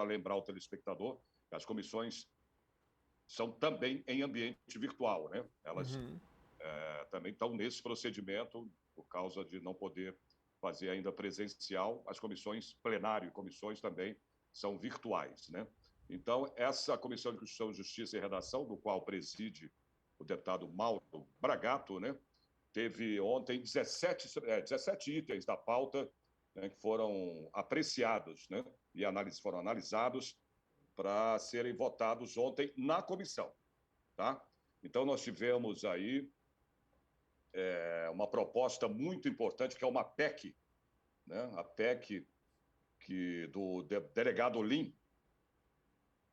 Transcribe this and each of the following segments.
lembrar ao telespectador que as comissões são também em ambiente virtual, né? Elas também estão nesse procedimento, por causa de não poder fazer ainda presencial. As comissões plenário e comissões também são virtuais, né? Então, essa Comissão de Constituição, Justiça e Redação, do qual preside o deputado Mauro Bragato, né? Teve ontem 17 itens da pauta, né, que foram apreciados, né? E foram analisados para serem votados ontem na comissão, tá? Então, nós tivemos aí uma proposta muito importante, que é uma PEC, né? A PEC do delegado Olim,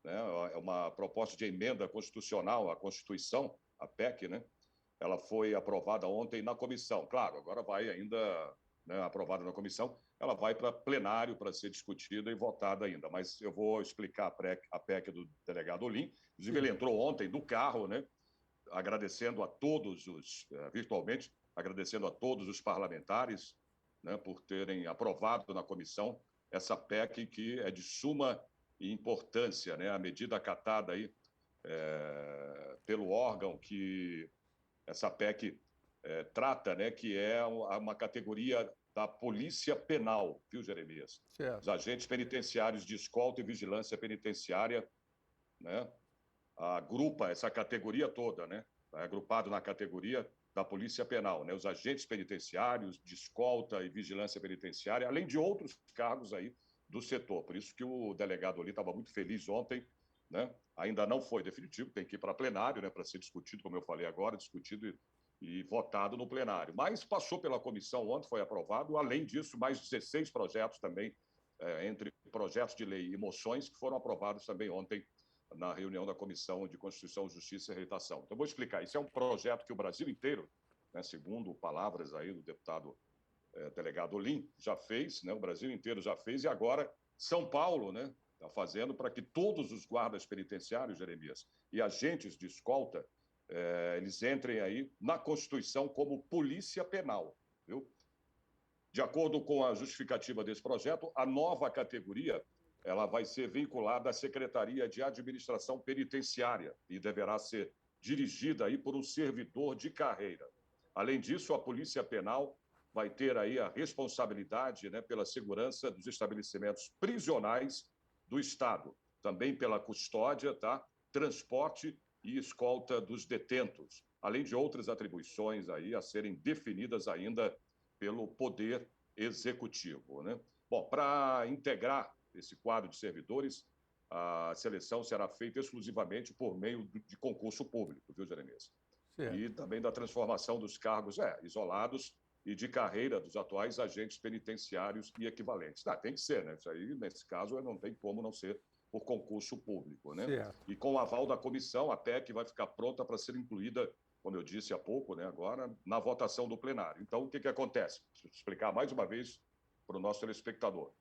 né? É uma proposta de emenda constitucional à Constituição, a PEC, né? Ela foi aprovada ontem na comissão. Claro, agora vai ainda, né, aprovada na comissão, ela vai para plenário para ser discutida e votada ainda. Mas eu vou explicar a PEC do delegado Olim. Inclusive, ele entrou ontem do carro, né? Agradecendo a todos virtualmente, agradecendo a todos os parlamentares, né, por terem aprovado na comissão essa PEC que é de suma importância, né, a medida acatada aí pelo órgão que essa PEC trata, né, que é uma categoria da Polícia Penal, viu, Jeremias? Certo. Os agentes penitenciários de escolta e vigilância penitenciária, né, agrupa essa categoria toda, né? É agrupado na categoria da Polícia Penal, né? Os agentes penitenciários, de escolta e vigilância penitenciária, além de outros cargos aí do setor. Por isso que o delegado ali estava muito feliz ontem, né? Ainda não foi definitivo, tem que ir para plenário, né? Para ser discutido, como eu falei agora, discutido e votado no plenário. Mas passou pela comissão ontem, foi aprovado. Além disso, mais 16 projetos também, entre projetos de lei e moções, que foram aprovados também ontem na reunião da Comissão de Constituição, Justiça e Redação. Então, vou explicar. Isso é um projeto que o Brasil inteiro, né, segundo palavras aí do deputado delegado Olim, já fez, né, o Brasil inteiro já fez, e agora São Paulo, né, está fazendo para que todos os guardas penitenciários, Jeremias, e agentes de escolta, eles entrem aí na Constituição como polícia penal, viu? De acordo com a justificativa desse projeto, a nova categoria ela vai ser vinculada à Secretaria de Administração Penitenciária e deverá ser dirigida aí por um servidor de carreira. Além disso, a Polícia Penal vai ter aí a responsabilidade, né, pela segurança dos estabelecimentos prisionais do Estado, também pela custódia, tá, transporte e escolta dos detentos, além de outras atribuições aí a serem definidas ainda pelo Poder Executivo, né? Bom, para integrar esse quadro de servidores, a seleção será feita exclusivamente por meio de concurso público, viu, Jeremias? Certo. E também da transformação dos cargos isolados e de carreira dos atuais agentes penitenciários e equivalentes. Tem que ser, né? Isso aí, nesse caso, não tem como não ser por concurso público, né? Certo. E com o aval da comissão, a PEC vai ficar pronta para ser incluída, como eu disse há pouco, né, agora, na votação do plenário. Então, o que acontece? Preciso explicar mais uma vez para o nosso telespectador.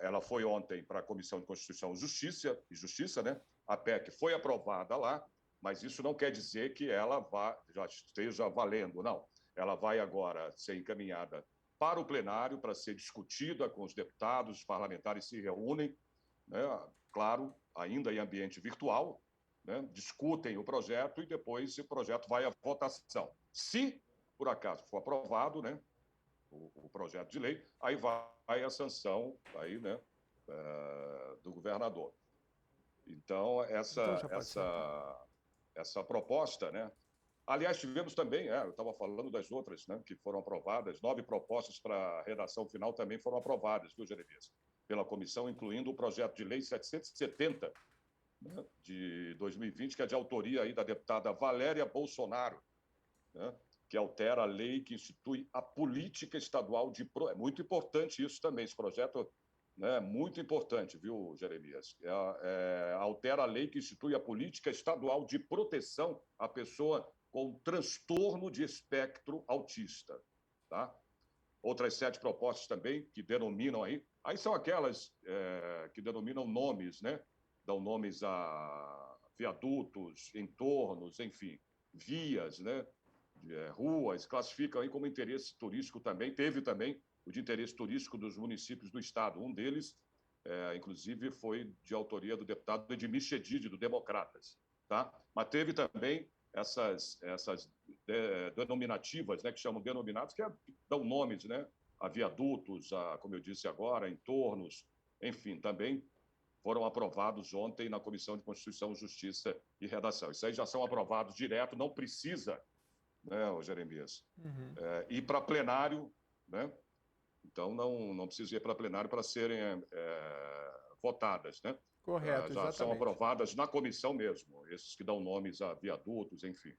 Ela foi ontem para a Comissão de Constituição e Justiça, né? A PEC foi aprovada lá, mas isso não quer dizer que ela já esteja valendo, não. Ela vai agora ser encaminhada para o plenário para ser discutida com os deputados, os parlamentares se reúnem, né? Claro, ainda em ambiente virtual, né? Discutem o projeto e depois o projeto vai à votação. Se, por acaso, for aprovado, né, o projeto de lei, aí vai a sanção aí, né, do governador. Então, essa proposta, né? Aliás, tivemos também, eu estava falando das outras, né, que foram aprovadas, 9 propostas para a redação final também foram aprovadas, viu, Jeremias? Pela comissão, incluindo o projeto de lei 770, né, de 2020, que é de autoria aí da deputada Valéria Bolsonaro, né, que altera a lei que institui a política estadual de... É muito importante isso também, esse projeto, né, muito importante, viu, Jeremias? Altera a lei que institui a política estadual de proteção à pessoa com transtorno de espectro autista, tá? Outras 7 propostas também que denominam aí são aquelas que denominam nomes, né? Dão nomes a viadutos, entornos, enfim, vias, né? Ruas, classificam aí como interesse turístico também. Teve também o de interesse turístico dos municípios do estado. Um deles inclusive foi de autoria do deputado Edmir Chedid, do Democratas. Tá? Mas teve também essas denominativas, né, que chamam denominados, que dão nomes, né, a viadutos, como eu disse agora, entornos, enfim, também foram aprovados ontem na Comissão de Constituição, Justiça e Redação. Isso aí já são aprovados direto, não precisa, né, Jeremias, ir para plenário, né? Então, não precisa ir para plenário para serem votadas, né? Correto, já exatamente. são aprovadas na comissão mesmo, esses que dão nomes a viadutos, enfim.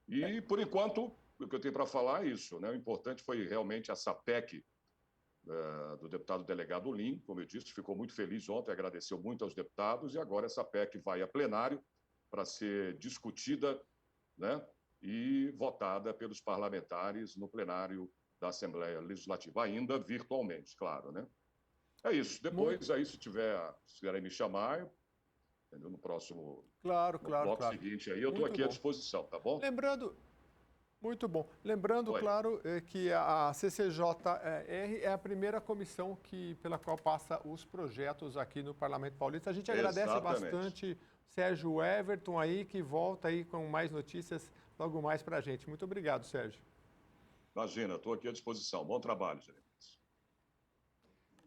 E, por enquanto, o que eu tenho para falar é isso, né? O importante foi realmente essa PEC do deputado delegado Lim, como eu disse, ficou muito feliz ontem, agradeceu muito aos deputados, e agora essa PEC vai a plenário para ser discutida, né, e votada pelos parlamentares no plenário da Assembleia Legislativa, ainda virtualmente, claro, né? É isso. Depois, aí, se quiserem me chamar, entendeu? No próximo bloco seguinte, aí eu estou aqui à disposição, tá bom? Muito bom. Lembrando, claro, que a CCJR é a primeira comissão pela qual passa os projetos aqui no Parlamento Paulista. A gente agradece bastante Sérgio Everton aí, que volta aí com mais notícias logo mais para a gente. Muito obrigado, Sérgio. Imagina, estou aqui à disposição. Bom trabalho, Jeremias.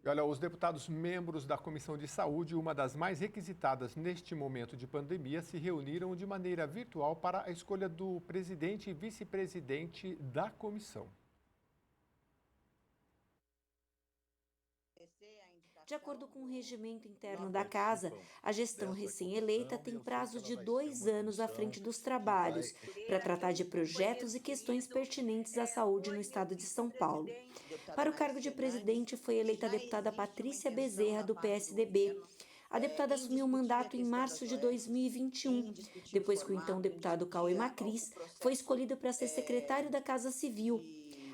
E olha, os deputados membros da Comissão de Saúde, uma das mais requisitadas neste momento de pandemia, se reuniram de maneira virtual para a escolha do presidente e vice-presidente da comissão. De acordo com o regimento interno da Casa, a gestão recém-eleita tem prazo de 2 anos à frente dos trabalhos para tratar de projetos e questões pertinentes à saúde no estado de São Paulo. Para o cargo de presidente foi eleita a deputada Patrícia Bezerra, do PSDB. A deputada assumiu o mandato em março de 2021, depois que o então deputado Cauê Macris foi escolhido para ser secretário da Casa Civil.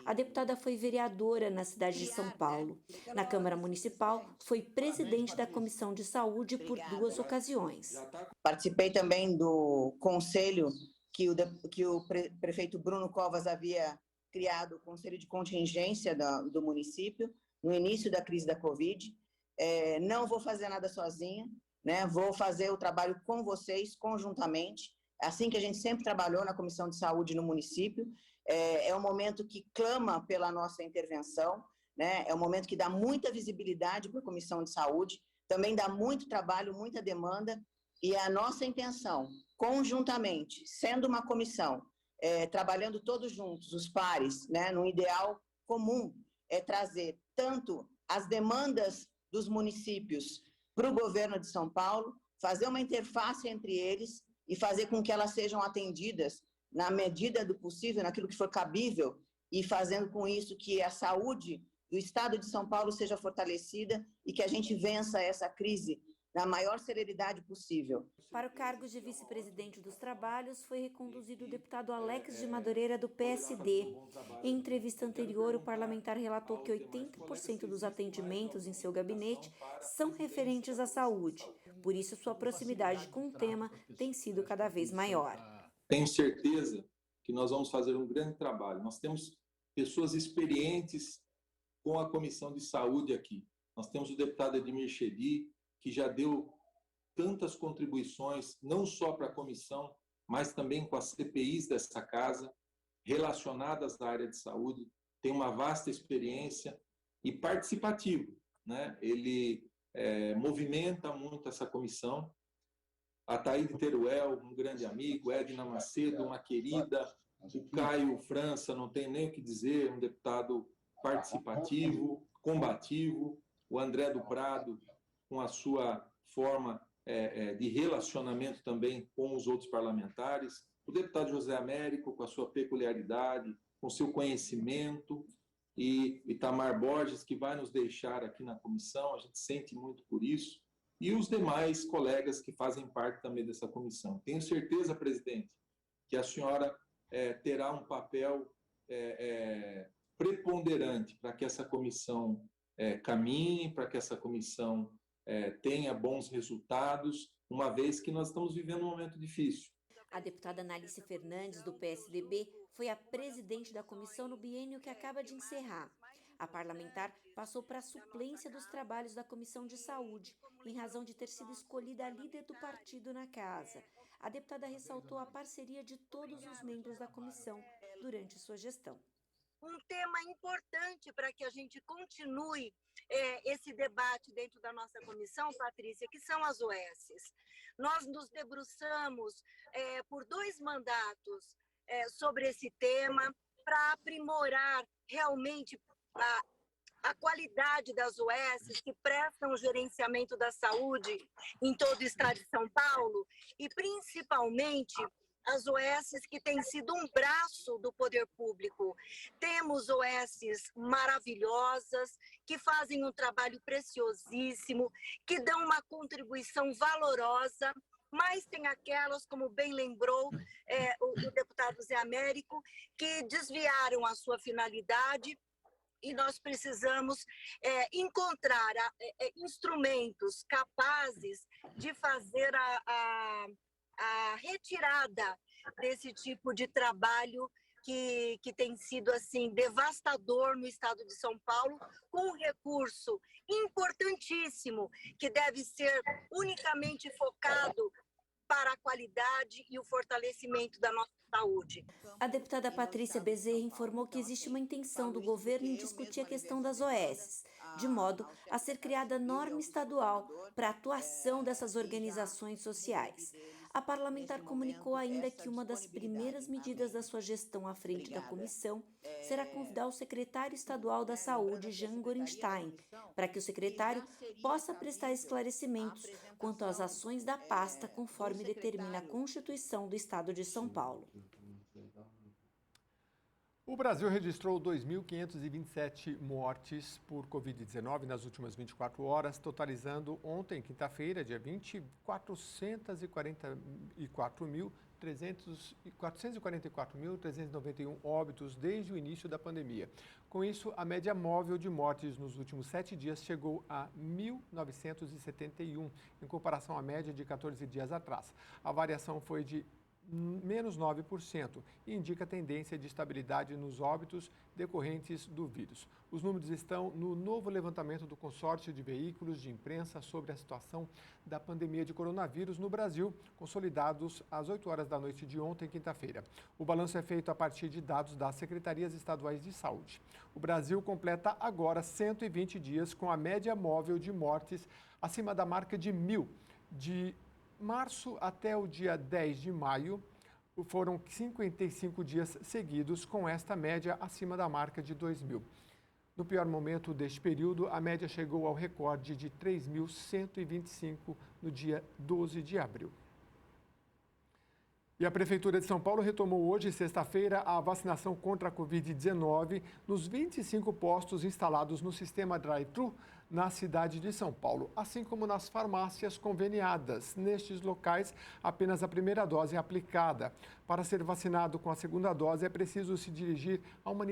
A deputada foi vereadora na cidade de São Paulo. Na Câmara Municipal, foi presidente da Comissão de Saúde por 2 ocasiões. Participei também do conselho que o prefeito Bruno Covas havia criado, o conselho de contingência do município, no início da crise da Covid. Não vou fazer nada sozinha, né? Vou fazer o trabalho com vocês, conjuntamente, assim que a gente sempre trabalhou na Comissão de Saúde no município. É um momento que clama pela nossa intervenção, né? É um momento que dá muita visibilidade para a Comissão de Saúde, também dá muito trabalho, muita demanda, e a nossa intenção, conjuntamente, sendo uma comissão, trabalhando todos juntos, os pares, né, num ideal comum, é trazer tanto as demandas dos municípios para o governo de São Paulo, fazer uma interface entre eles e fazer com que elas sejam atendidas na medida do possível, naquilo que for cabível, e fazendo com isso que a saúde do estado de São Paulo seja fortalecida e que a gente vença essa crise na maior celeridade possível. Para o cargo de vice-presidente dos trabalhos, foi reconduzido o deputado Alex de Madureira, do PSD. Em entrevista anterior, o parlamentar relatou que 80% dos atendimentos em seu gabinete são referentes à saúde. Por isso, sua proximidade com o tema tem sido cada vez maior. Tenho certeza que nós vamos fazer um grande trabalho. Nós temos pessoas experientes com a Comissão de Saúde aqui. Nós temos o deputado Edmir Chedid, que já deu tantas contribuições, não só para a comissão, mas também com as CPIs dessa casa, relacionadas à área de saúde, tem uma vasta experiência e participativo, né? Ele movimenta muito essa comissão. A Taíde Teruel, um grande amigo, Edna Macedo, uma querida, o Caio França, não tem nem o que dizer, um deputado participativo, combativo, o André do Prado, com a sua forma de relacionamento também com os outros parlamentares, o deputado José Américo, com a sua peculiaridade, com seu conhecimento, e Itamar Borges, que vai nos deixar aqui na comissão, a gente sente muito por isso, e os demais colegas que fazem parte também dessa comissão. Tenho certeza, presidente, que a senhora terá um papel preponderante para que essa comissão caminhe, para que essa comissão tenha bons resultados, uma vez que nós estamos vivendo um momento difícil. A deputada Analice Fernandes, do PSDB, foi a presidente da comissão no biênio que acaba de encerrar. A parlamentar passou para a suplência dos trabalhos da Comissão de Saúde, em razão de ter sido escolhida a líder do partido na casa. A deputada ressaltou a parceria de todos os membros da comissão durante sua gestão. Um tema importante para que a gente continue esse debate dentro da nossa comissão, Patrícia, que são as OSs. Nós nos debruçamos por 2 mandatos sobre esse tema para aprimorar realmente a qualidade das OSs que prestam o gerenciamento da saúde em todo o estado de São Paulo e, principalmente, as OSs que têm sido um braço do poder público. Temos OSs maravilhosas, que fazem um trabalho preciosíssimo, que dão uma contribuição valorosa, mas tem aquelas, como bem lembrou o deputado Zé Américo, que desviaram a sua finalidade. E nós precisamos encontrar instrumentos capazes de fazer a retirada desse tipo de trabalho que tem sido assim devastador no estado de São Paulo, com um recurso importantíssimo que deve ser unicamente focado para a qualidade e o fortalecimento da nossa saúde. A deputada Patrícia Bezerra informou que existe uma intenção do governo em discutir a questão das OSs, de modo a ser criada norma estadual para a atuação dessas organizações sociais. A parlamentar comunicou ainda que uma das primeiras medidas da sua gestão à frente da comissão será convidar o secretário estadual da Saúde, Jean Gorenstein, para que o secretário possa prestar esclarecimentos quanto às ações da pasta, conforme determina a Constituição do Estado de São Paulo. O Brasil registrou 2.527 mortes por Covid-19 nas últimas 24 horas, totalizando ontem, quinta-feira, dia 20, 444.391 óbitos desde o início da pandemia. Com isso, a média móvel de mortes nos últimos 7 dias chegou a 1.971, em comparação à média de 14 dias atrás. A variação foi de menos 9% e indica tendência de estabilidade nos óbitos decorrentes do vírus. Os números estão no novo levantamento do consórcio de veículos de imprensa sobre a situação da pandemia de coronavírus no Brasil, consolidados às 8 horas da noite de ontem, quinta-feira. O balanço é feito a partir de dados das secretarias estaduais de saúde. O Brasil completa agora 120 dias com a média móvel de mortes acima da marca de 1.000. De março até o dia 10 de maio, foram 55 dias seguidos com esta média acima da marca de 2.000. No pior momento deste período, a média chegou ao recorde de 3.125 no dia 12 de abril. E a Prefeitura de São Paulo retomou hoje, sexta-feira, a vacinação contra a Covid-19 nos 25 postos instalados no sistema drive-thru na cidade de São Paulo, assim como nas farmácias conveniadas. Nestes locais, apenas a primeira dose é aplicada. Para ser vacinado com a segunda dose, é preciso se dirigir a uma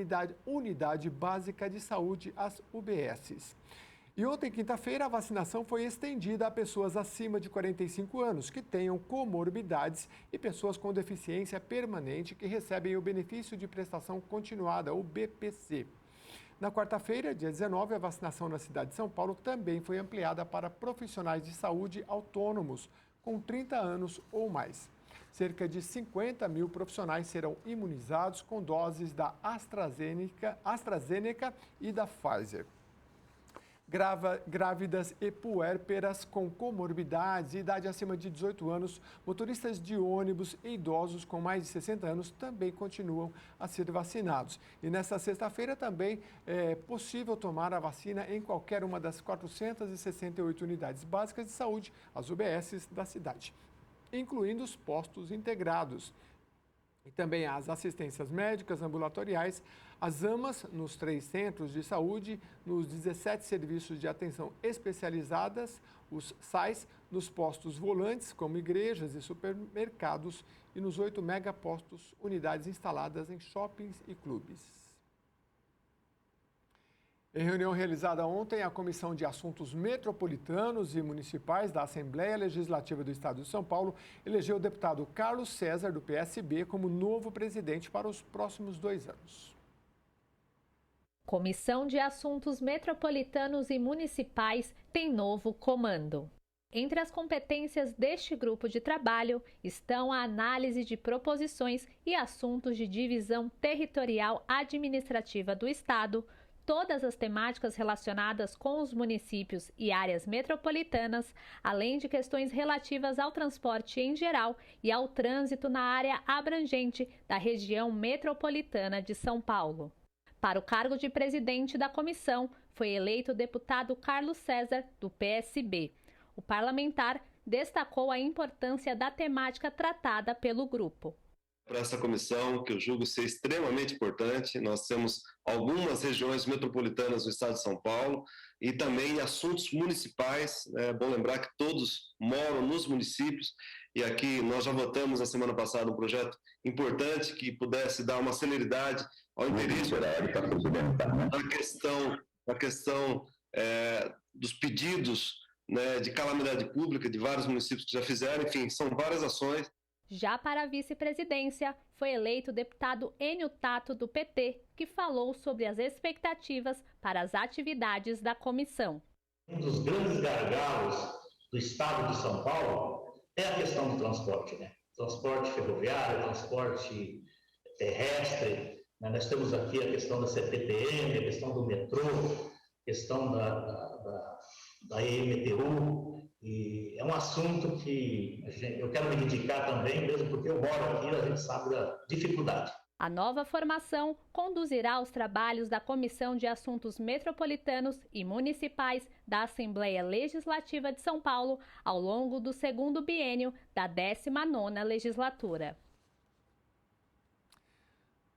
unidade básica de saúde, as UBSs. E ontem, quinta-feira, a vacinação foi estendida a pessoas acima de 45 anos que tenham comorbidades e pessoas com deficiência permanente que recebem o benefício de prestação continuada, o BPC. Na quarta-feira, dia 19, a vacinação na cidade de São Paulo também foi ampliada para profissionais de saúde autônomos com 30 anos ou mais. Cerca de 50 mil profissionais serão imunizados com doses da AstraZeneca e da Pfizer. Grávidas e puérperas com comorbidades e idade acima de 18 anos, motoristas de ônibus e idosos com mais de 60 anos também continuam a ser vacinados. E nesta sexta-feira também é possível tomar a vacina em qualquer uma das 468 unidades básicas de saúde, as UBSs da cidade, incluindo os postos integrados. E também as assistências médicas ambulatoriais, as AMAs nos 3 centros de saúde, nos 17 serviços de atenção especializadas, os SAIs, nos postos volantes, como igrejas e supermercados, e nos 8 megapostos, unidades instaladas em shoppings e clubes. Em reunião realizada ontem, a Comissão de Assuntos Metropolitanos e Municipais da Assembleia Legislativa do Estado de São Paulo elegeu o deputado Carlos César, do PSB, como novo presidente para os próximos 2 anos. Comissão de Assuntos Metropolitanos e Municipais tem novo comando. Entre as competências deste grupo de trabalho estão a análise de proposições e assuntos de divisão territorial administrativa do Estado, todas as temáticas relacionadas com os municípios e áreas metropolitanas, além de questões relativas ao transporte em geral e ao trânsito na área abrangente da região metropolitana de São Paulo. Para o cargo de presidente da comissão, foi eleito o deputado Carlos César, do PSB. O parlamentar destacou a importância da temática tratada pelo grupo. Para essa comissão, que eu julgo ser extremamente importante, nós temos algumas regiões metropolitanas do estado de São Paulo e também assuntos municipais. É bom lembrar que todos moram nos municípios e aqui nós já votamos na semana passada um projeto importante que pudesse dar uma celeridade ao interesse da questão dos pedidos, né, de calamidade pública de vários municípios que já fizeram. Enfim, são várias ações. Já para a vice-presidência, foi eleito o deputado Enio Tato, do PT, que falou sobre as expectativas para as atividades da comissão. Um dos grandes gargalos do estado de São Paulo é a questão do transporte, né? Transporte ferroviário, transporte terrestre. Né? Nós temos aqui a questão da CPTM, a questão do metrô, a questão da EMTU. E é um assunto que eu quero me dedicar também, mesmo porque eu moro aqui, a gente sabe da dificuldade. A nova formação conduzirá os trabalhos da Comissão de Assuntos Metropolitanos e Municipais da Assembleia Legislativa de São Paulo ao longo do segundo biênio da 19ª legislatura.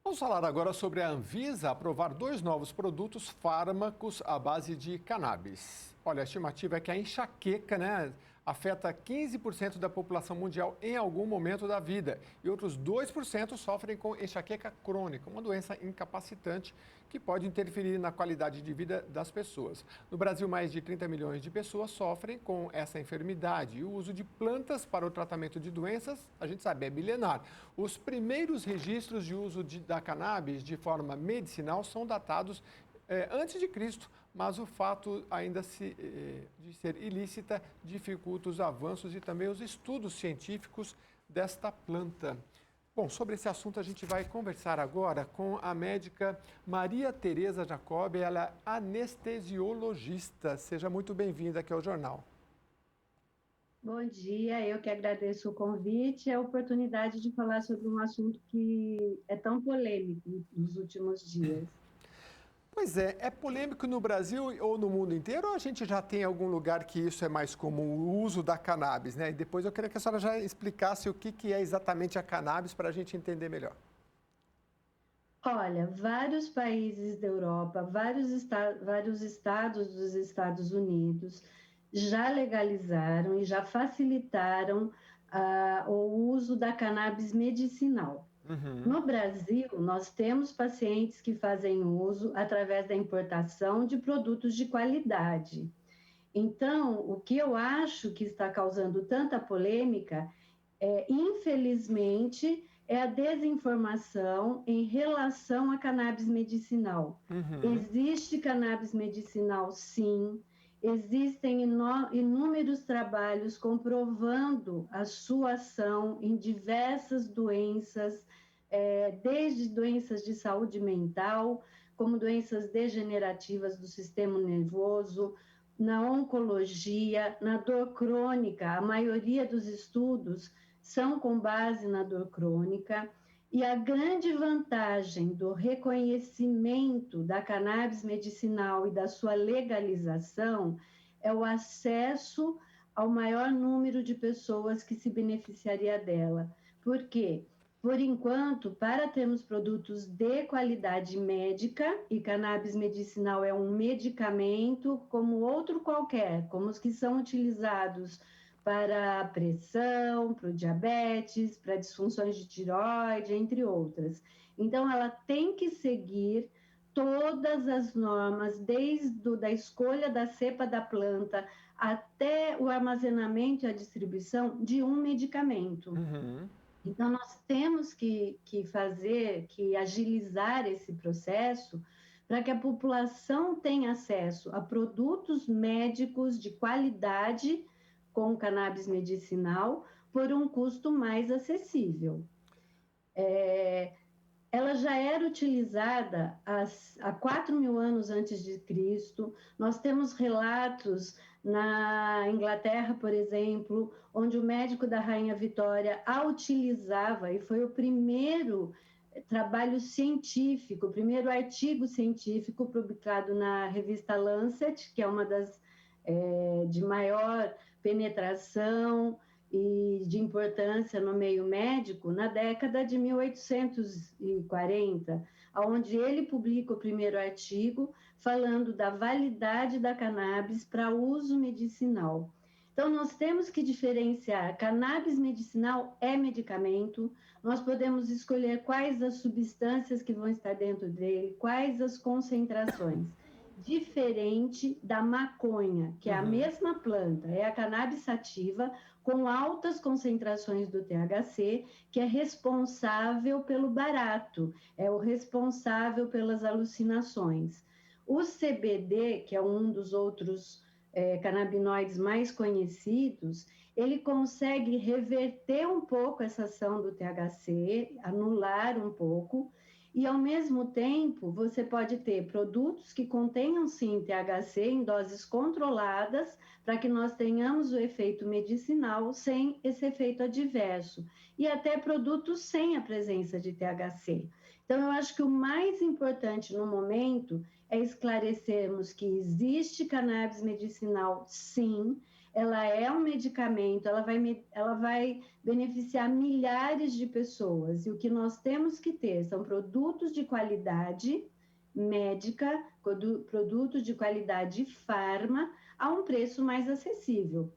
Vamos falar agora sobre a Anvisa aprovar 2 novos produtos fármacos à base de cannabis. Olha, a estimativa é que a enxaqueca, né, afeta 15% da população mundial em algum momento da vida e outros 2% sofrem com enxaqueca crônica, uma doença incapacitante que pode interferir na qualidade de vida das pessoas. No Brasil, mais de 30 milhões de pessoas sofrem com essa enfermidade e o uso de plantas para o tratamento de doenças, a gente sabe, é milenar. Os primeiros registros de uso da cannabis de forma medicinal são datados antes de Cristo, mas o fato ainda de ser ilícita dificulta os avanços e também os estudos científicos desta planta. Bom, sobre esse assunto a gente vai conversar agora com a médica Maria Tereza Jacob, ela é anestesiologista. Seja muito bem-vinda aqui ao jornal. Bom dia, eu que agradeço o convite e a oportunidade de falar sobre um assunto que é tão polêmico nos últimos dias. Pois é polêmico no Brasil ou no mundo inteiro ou a gente já tem algum lugar que isso é mais comum, o uso da cannabis, né? E depois eu queria que a senhora já explicasse o que é exatamente a cannabis para a gente entender melhor. Olha, vários países da Europa, vários estados dos Estados Unidos já legalizaram e já facilitaram o uso da cannabis medicinal. No Brasil, nós temos pacientes que fazem uso através da importação de produtos de qualidade. Então, o que eu acho que está causando tanta polêmica infelizmente, é a desinformação em relação à cannabis medicinal. Existe cannabis medicinal, sim. Existem inúmeros trabalhos comprovando a sua ação em diversas doenças, desde doenças de saúde mental, como doenças degenerativas do sistema nervoso, na oncologia, na dor crônica. A maioria dos estudos são com base na dor crônica. E a grande vantagem do reconhecimento da cannabis medicinal e da sua legalização é o acesso ao maior número de pessoas que se beneficiaria dela. Por quê? Por enquanto, para termos produtos de qualidade médica, e cannabis medicinal é um medicamento como outro qualquer, como os que são utilizados para a pressão, para o diabetes, para disfunções de tireoide, entre outras. Então, ela tem que seguir todas as normas, desde a escolha da cepa da planta até o armazenamento e a distribuição de um medicamento. Então, nós temos que agilizar esse processo para que a população tenha acesso a produtos médicos de qualidade com cannabis medicinal por um custo mais acessível. Ela já era utilizada há 4.000 anos antes de Cristo. Nós temos relatos na Inglaterra, por exemplo, onde o médico da Rainha Vitória a utilizava, e foi o primeiro trabalho científico, o primeiro artigo científico publicado na revista Lancet, que é uma das de maior penetração e de importância no meio médico, na década de 1840, onde ele publica o primeiro artigo falando da validade da cannabis para uso medicinal. Então, nós temos que diferenciar. Cannabis medicinal é medicamento, nós podemos escolher quais as substâncias que vão estar dentro dele, quais as concentrações. Diferente da maconha, que é a mesma planta, é a cannabis sativa, com altas concentrações do THC, que é responsável pelo barato, é o responsável pelas alucinações. O CBD, que é um dos outros canabinoides mais conhecidos, ele consegue reverter um pouco essa ação do THC, anular um pouco, e, ao mesmo tempo, você pode ter produtos que contenham, sim, THC em doses controladas, para que nós tenhamos o efeito medicinal sem esse efeito adverso. E até produtos sem a presença de THC. Então, eu acho que o mais importante no momento é esclarecermos que existe cannabis medicinal, sim, ela é um medicamento, ela vai beneficiar milhares de pessoas. E o que nós temos que ter são produtos de qualidade médica, produtos de qualidade farma, a um preço mais acessível,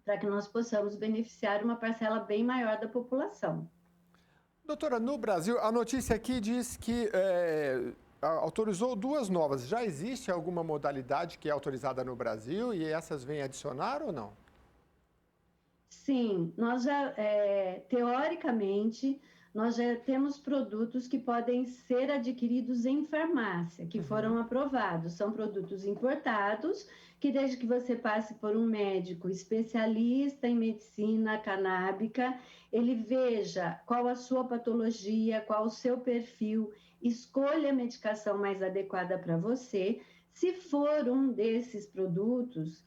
para que nós possamos beneficiar uma parcela bem maior da população. Doutora, no Brasil, a notícia aqui diz que autorizou 2 novas. Já existe alguma modalidade que é autorizada no Brasil e essas vêm adicionar ou não? Sim, nós já, teoricamente, nós já temos produtos que podem ser adquiridos em farmácia, que foram aprovados. São produtos importados, que desde que você passe por um médico especialista em medicina canábica, ele veja qual a sua patologia, qual o seu perfil, escolha a medicação mais adequada para você. Se for um desses produtos,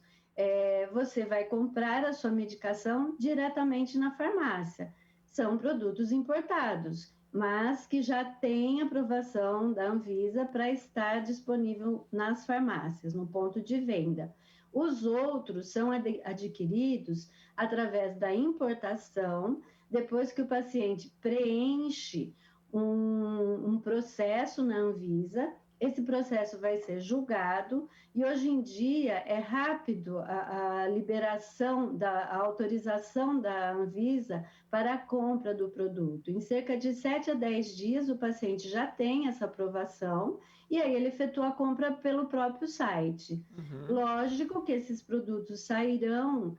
você vai comprar a sua medicação diretamente na farmácia. São produtos importados, mas que já têm aprovação da Anvisa para estar disponível nas farmácias, no ponto de venda. Os outros são adquiridos através da importação, depois que o paciente preenche um processo na Anvisa. Esse processo vai ser julgado e, hoje em dia, é rápido a liberação, a autorização da Anvisa para a compra do produto. Em cerca de 7 a 10 dias, o paciente já tem essa aprovação e aí ele efetua a compra pelo próprio site. Lógico que esses produtos sairão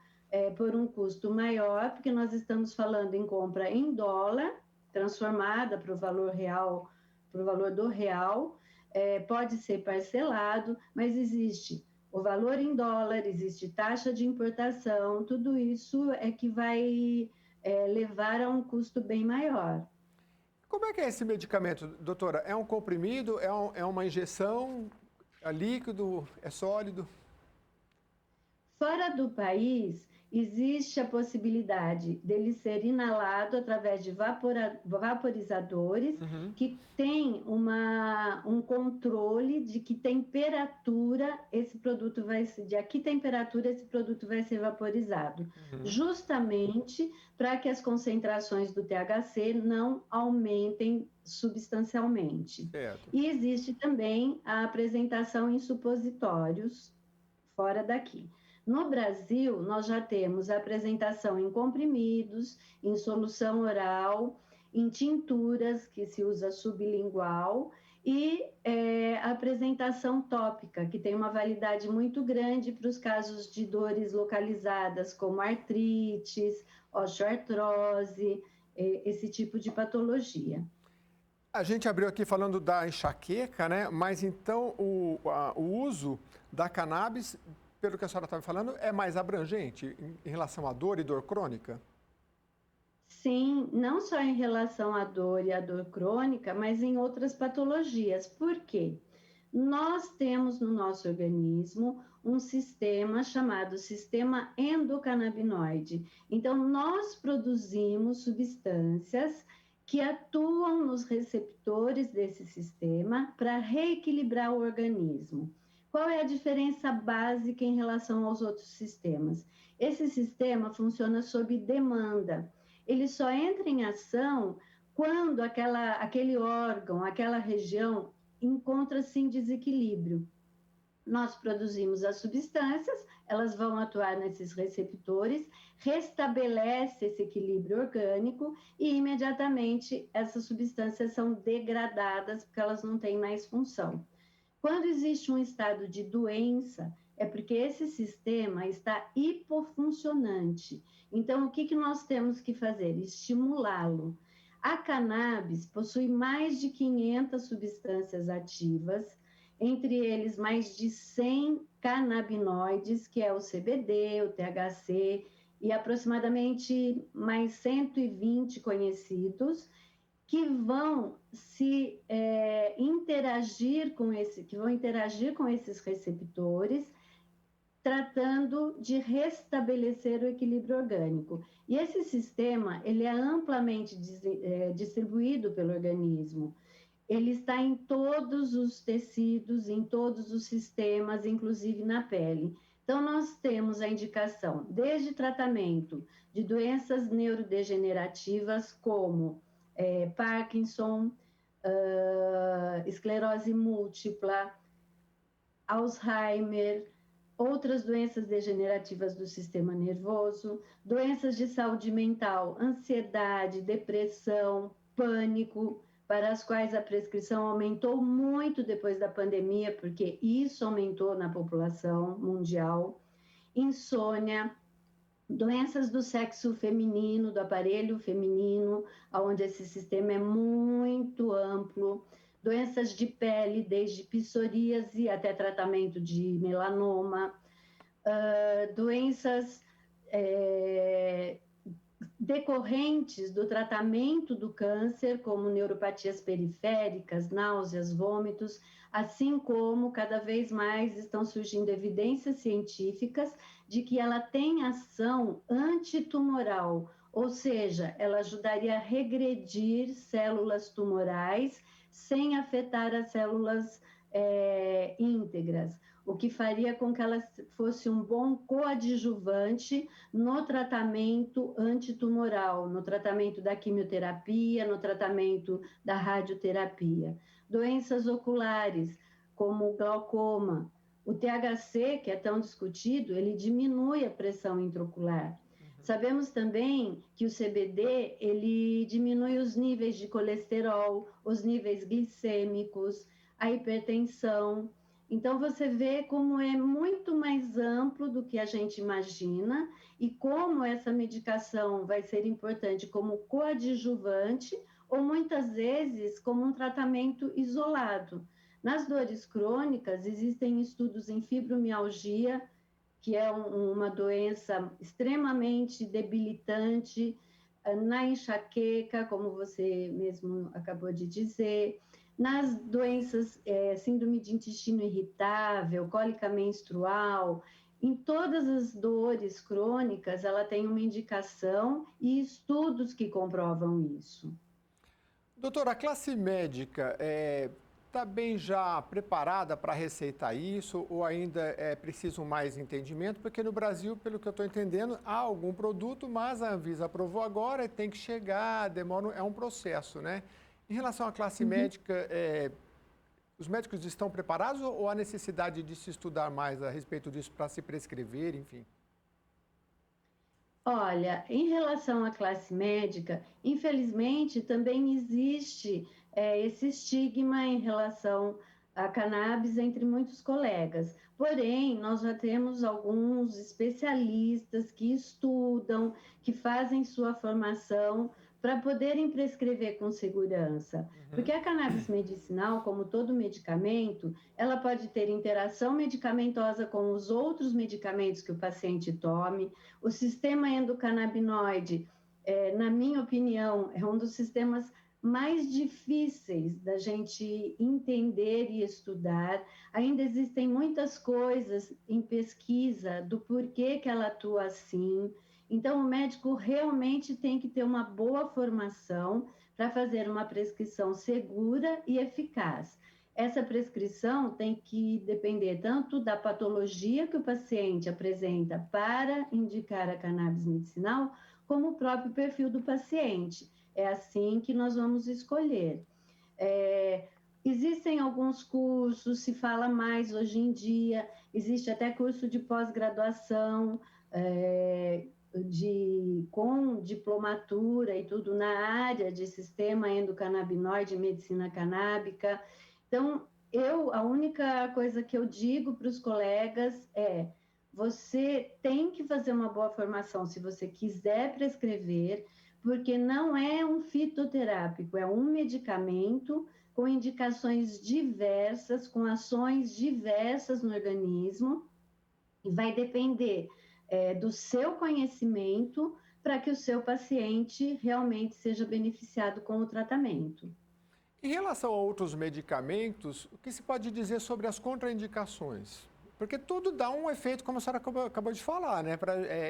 por um custo maior, porque nós estamos falando em compra em dólar, transformada para o valor real, para o valor do real. Pode ser parcelado, mas existe o valor em dólar, existe taxa de importação, tudo isso é que vai levar a um custo bem maior. Como é que é esse medicamento, doutora? É um comprimido, é uma injeção, é líquido, é sólido? Fora do país, existe a possibilidade dele ser inalado através de vaporizadores que tem um controle de que temperatura esse produto vai ser, de a que temperatura esse produto vai ser vaporizado, justamente para que as concentrações do THC não aumentem substancialmente. Certo. E existe também a apresentação em supositórios fora daqui. No Brasil, nós já temos a apresentação em comprimidos, em solução oral, em tinturas, que se usa sublingual, e a apresentação tópica, que tem uma validade muito grande para os casos de dores localizadas, como artrites, osteoartrose, esse tipo de patologia. A gente abriu aqui falando da enxaqueca, né? Mas então o uso da cannabis, pelo que a senhora estava falando, é mais abrangente em relação à dor e dor crônica? Sim, não só em relação à dor e à dor crônica, mas em outras patologias. Por quê? Nós temos no nosso organismo um sistema chamado sistema endocannabinoide. Então, nós produzimos substâncias que atuam nos receptores desse sistema para reequilibrar o organismo. Qual é a diferença básica em relação aos outros sistemas? Esse sistema funciona sob demanda. Ele só entra em ação quando aquele órgão, aquela região encontra-se em desequilíbrio. Nós produzimos as substâncias, elas vão atuar nesses receptores, restabelece esse equilíbrio orgânico e imediatamente essas substâncias são degradadas porque elas não têm mais função. Quando existe um estado de doença, é porque esse sistema está hipofuncionante. Então, o que nós temos que fazer? Estimulá-lo. A cannabis possui mais de 500 substâncias ativas, entre eles mais de 100 canabinoides, que é o CBD, o THC, e aproximadamente mais 120 conhecidos, que vão interagir com esses receptores, tratando de restabelecer o equilíbrio orgânico. E esse sistema, ele é amplamente distribuído pelo organismo. Ele está em todos os tecidos, em todos os sistemas, inclusive na pele. Então, nós temos a indicação desde tratamento de doenças neurodegenerativas como Parkinson, esclerose múltipla, Alzheimer, outras doenças degenerativas do sistema nervoso, doenças de saúde mental, ansiedade, depressão, pânico, para as quais a prescrição aumentou muito depois da pandemia, porque isso aumentou na população mundial, insônia, doenças do sexo feminino, do aparelho feminino, onde esse sistema é muito amplo, doenças de pele, desde psoríase até tratamento de melanoma, doenças decorrentes do tratamento do câncer, como neuropatias periféricas, náuseas, vômitos, assim como cada vez mais estão surgindo evidências científicas de que ela tem ação antitumoral, ou seja, ela ajudaria a regredir células tumorais sem afetar as células íntegras, o que faria com que ela fosse um bom coadjuvante no tratamento antitumoral, no tratamento da quimioterapia, no tratamento da radioterapia. Doenças oculares, como o glaucoma. O THC, que é tão discutido, ele diminui a pressão intraocular. Sabemos também que o CBD, ele diminui os níveis de colesterol, os níveis glicêmicos, a hipertensão. Então, você vê como é muito mais amplo do que a gente imagina e como essa medicação vai ser importante como coadjuvante ou, muitas vezes, como um tratamento isolado. Nas dores crônicas, existem estudos em fibromialgia, que é uma doença extremamente debilitante, na enxaqueca, como você mesmo acabou de dizer, nas doenças, síndrome de intestino irritável, cólica menstrual, em todas as dores crônicas, ela tem uma indicação e estudos que comprovam isso. Doutora, a classe médica está bem já preparada para receitar isso ou ainda é preciso mais entendimento? Porque no Brasil, pelo que eu estou entendendo, há algum produto, mas a Anvisa aprovou agora e tem que chegar, demora, é um processo, né? Em relação à classe médica, os médicos estão preparados ou há necessidade de se estudar mais a respeito disso para se prescrever, enfim? Olha, em relação à classe médica, infelizmente também existe esse estigma em relação à cannabis entre muitos colegas. Porém, nós já temos alguns especialistas que estudam, que fazem sua formação, para poderem prescrever com segurança. Porque a cannabis medicinal, como todo medicamento, ela pode ter interação medicamentosa com os outros medicamentos que o paciente tome. O sistema endocannabinoide, na minha opinião, é um dos sistemas mais difíceis da gente entender e estudar. Ainda existem muitas coisas em pesquisa do porquê que ela atua assim. Então, o médico realmente tem que ter uma boa formação para fazer uma prescrição segura e eficaz. Essa prescrição tem que depender tanto da patologia que o paciente apresenta para indicar a cannabis medicinal, como o próprio perfil do paciente. É assim que nós vamos escolher. Existem alguns cursos, se fala mais hoje em dia, existe até curso de pós-graduação, com diplomatura e tudo na área de sistema endocannabinoide e medicina canábica. Então, a única coisa que eu digo para os colegas é: você tem que fazer uma boa formação se você quiser prescrever, porque não é um fitoterápico, é um medicamento com indicações diversas, com ações diversas no organismo, e vai depender do seu conhecimento para que o seu paciente realmente seja beneficiado com o tratamento. Em relação a outros medicamentos, o que se pode dizer sobre as contraindicações? Porque tudo dá um efeito, como a senhora acabou de falar, né?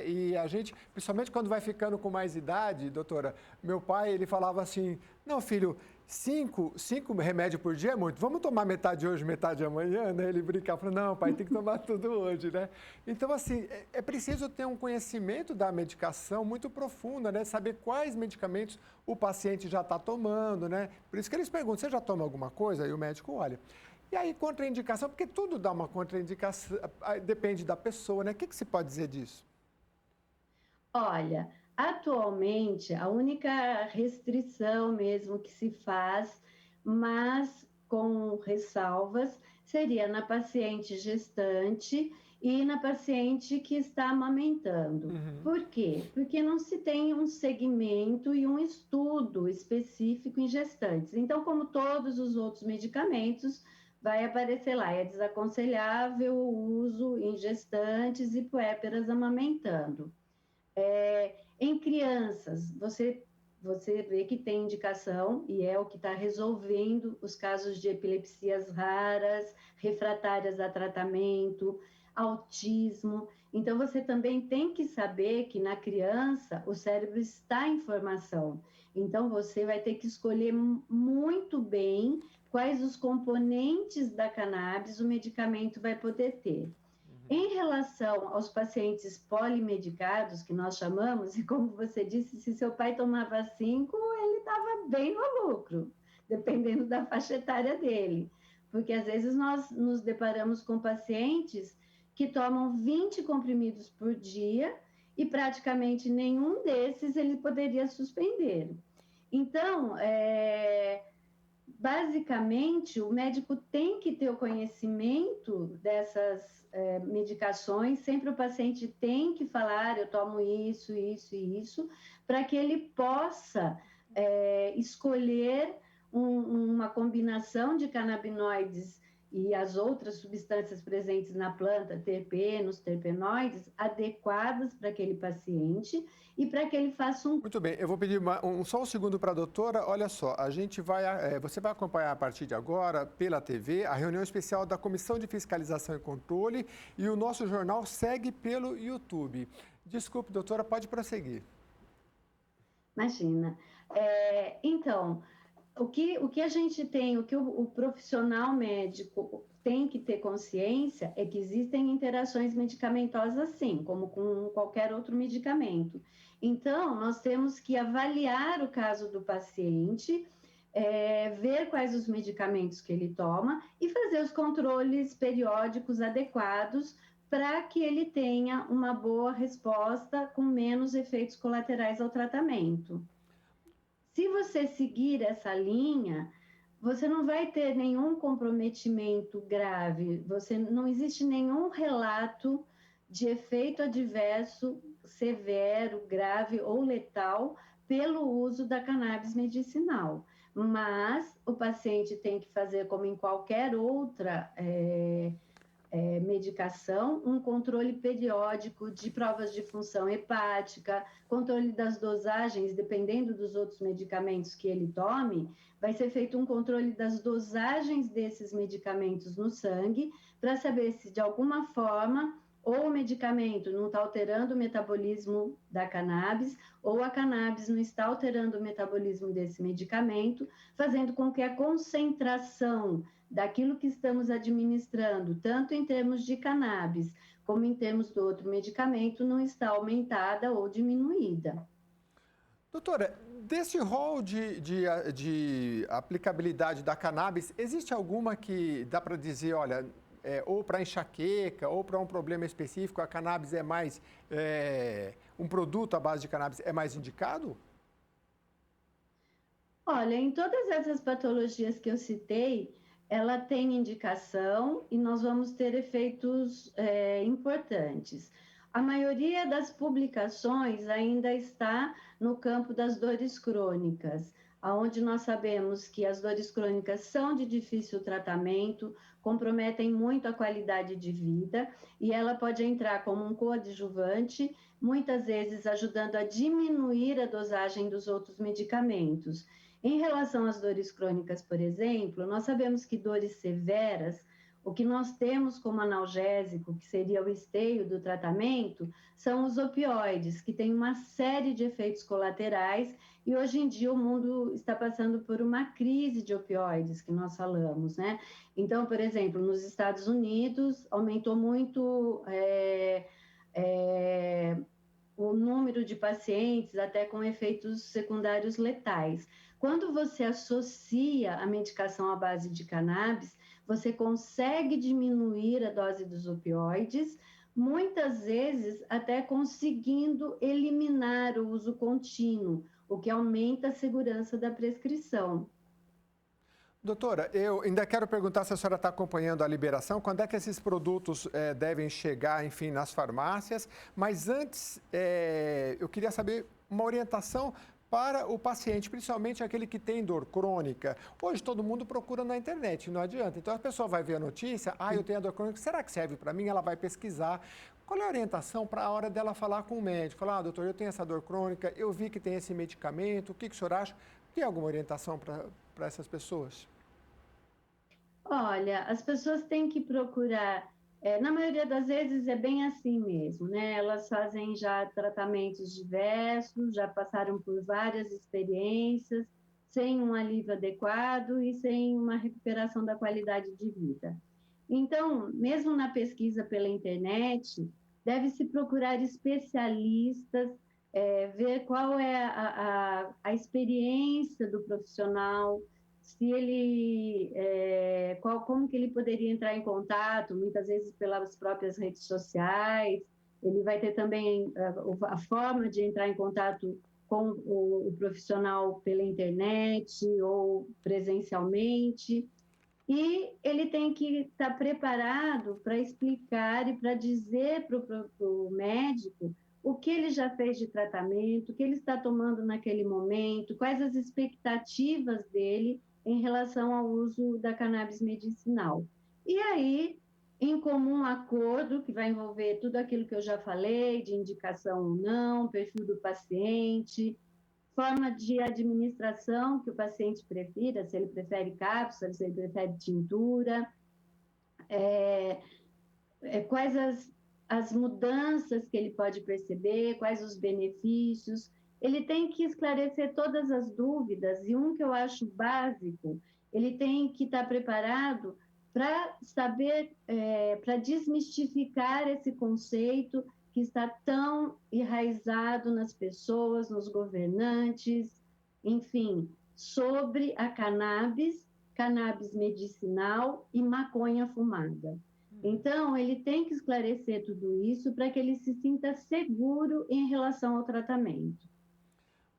E a gente, principalmente quando vai ficando com mais idade, doutora, meu pai, ele falava assim: não, filho, 5 remédios por dia é muito, vamos tomar metade hoje, metade amanhã, né? Ele brincava, falou: não, pai, tem que tomar tudo hoje, né? Então, assim, é preciso ter um conhecimento da medicação muito profundo, né? Saber quais medicamentos o paciente já está tomando, né? Por isso que eles perguntam: você já toma alguma coisa? E o médico olha. E aí, contraindicação, porque tudo dá uma contraindicação, depende da pessoa, né? O que se pode dizer disso? Olha, atualmente, a única restrição mesmo que se faz, mas com ressalvas, seria na paciente gestante e na paciente que está amamentando. Por quê? Porque não se tem um segmento e um estudo específico em gestantes. Então, como todos os outros medicamentos, vai aparecer lá: é desaconselhável o uso em gestantes e puérperas amamentando. Em crianças, você vê que tem indicação, e é o que está resolvendo os casos de epilepsias raras, refratárias a tratamento, autismo. Então, você também tem que saber que na criança o cérebro está em formação. Então, você vai ter que escolher muito bem quais os componentes da cannabis o medicamento vai poder ter. Em relação aos pacientes polimedicados, que nós chamamos, e como você disse, se seu pai tomava 5, ele estava bem no lucro, dependendo da faixa etária dele. Porque às vezes nós nos deparamos com pacientes que tomam 20 comprimidos por dia e praticamente nenhum desses ele poderia suspender. Então, basicamente, o médico tem que ter o conhecimento dessas medicações. Sempre o paciente tem que falar: eu tomo isso, isso e isso, para que ele possa escolher uma combinação de canabinoides e as outras substâncias presentes na planta, terpenos, terpenoides, adequadas para aquele paciente e para que ele faça um... Muito bem, eu vou pedir só um segundo para a doutora. Olha só, você vai acompanhar a partir de agora, pela TV, a reunião especial da Comissão de Fiscalização e Controle, e o nosso jornal segue pelo YouTube. Desculpe, doutora, pode prosseguir. Imagina. Então, o que a gente tem, o que o profissional médico tem que ter consciência é que existem interações medicamentosas, sim, como com qualquer outro medicamento. Então, nós temos que avaliar o caso do paciente, ver quais os medicamentos que ele toma e fazer os controles periódicos adequados para que ele tenha uma boa resposta com menos efeitos colaterais ao tratamento. Se você seguir essa linha, você não vai ter nenhum comprometimento grave, não existe nenhum relato de efeito adverso severo, grave ou letal pelo uso da cannabis medicinal. Mas o paciente tem que fazer, como em qualquer outra medicação, um controle periódico de provas de função hepática, controle das dosagens, dependendo dos outros medicamentos que ele tome, vai ser feito um controle das dosagens desses medicamentos no sangue, para saber se de alguma forma ou o medicamento não está alterando o metabolismo da cannabis, ou a cannabis não está alterando o metabolismo desse medicamento, fazendo com que a concentração daquilo que estamos administrando, tanto em termos de cannabis, como em termos do outro medicamento, não está aumentada ou diminuída. Doutora, desse rol de aplicabilidade da cannabis, existe alguma que dá para dizer, olha, ou para enxaqueca, ou para um problema específico, a cannabis é mais, um produto à base de cannabis é mais indicado? Olha, em todas essas patologias que eu citei, ela tem indicação e nós vamos ter efeitos importantes. A maioria das publicações ainda está no campo das dores crônicas, onde nós sabemos que as dores crônicas são de difícil tratamento, comprometem muito a qualidade de vida, e ela pode entrar como um coadjuvante, muitas vezes ajudando a diminuir a dosagem dos outros medicamentos. Em relação às dores crônicas, por exemplo, nós sabemos que dores severas, o que nós temos como analgésico, que seria o esteio do tratamento, são os opioides, que têm uma série de efeitos colaterais, e hoje em dia o mundo está passando por uma crise de opioides, que nós falamos, né? Então, por exemplo, nos Estados Unidos, aumentou muito o número de pacientes, até com efeitos secundários letais. Quando você associa a medicação à base de cannabis, você consegue diminuir a dose dos opioides, muitas vezes até conseguindo eliminar o uso contínuo, o que aumenta a segurança da prescrição. Doutora, eu ainda quero perguntar se a senhora está acompanhando a liberação, quando é que esses produtos devem chegar, enfim, nas farmácias, mas antes eu queria saber uma orientação para o paciente, principalmente aquele que tem dor crônica. Hoje todo mundo procura na internet, não adianta. Então a pessoa vai ver a notícia, eu tenho a dor crônica, será que serve para mim? Ela vai pesquisar. Qual é a orientação para a hora dela falar com o médico? Falar, doutor, eu tenho essa dor crônica, eu vi que tem esse medicamento, o que o senhor acha? Tem alguma orientação para essas pessoas? Olha, as pessoas têm que procurar, na maioria das vezes é bem assim mesmo, né? Elas fazem já tratamentos diversos, já passaram por várias experiências, sem um alívio adequado e sem uma recuperação da qualidade de vida. Então, mesmo na pesquisa pela internet, deve-se procurar especialistas, ver qual é a experiência do profissional, se ele, como que ele poderia entrar em contato, muitas vezes pelas próprias redes sociais, ele vai ter também a forma de entrar em contato com o profissional pela internet ou presencialmente, e ele tem que estar preparado para explicar e para dizer para o médico o que ele já fez de tratamento, o que ele está tomando naquele momento, quais as expectativas dele em relação ao uso da cannabis medicinal. E aí, em comum acordo, que vai envolver tudo aquilo que eu já falei, de indicação ou não, perfil do paciente, forma de administração que o paciente prefira, se ele prefere cápsula, se ele prefere tintura, quais as mudanças que ele pode perceber, quais os benefícios. Ele tem que esclarecer todas as dúvidas, e um que eu acho básico, ele tem que estar preparado para saber, para desmistificar esse conceito que está tão enraizado nas pessoas, nos governantes, enfim, sobre a cannabis medicinal e maconha fumada. Então, ele tem que esclarecer tudo isso para que ele se sinta seguro em relação ao tratamento.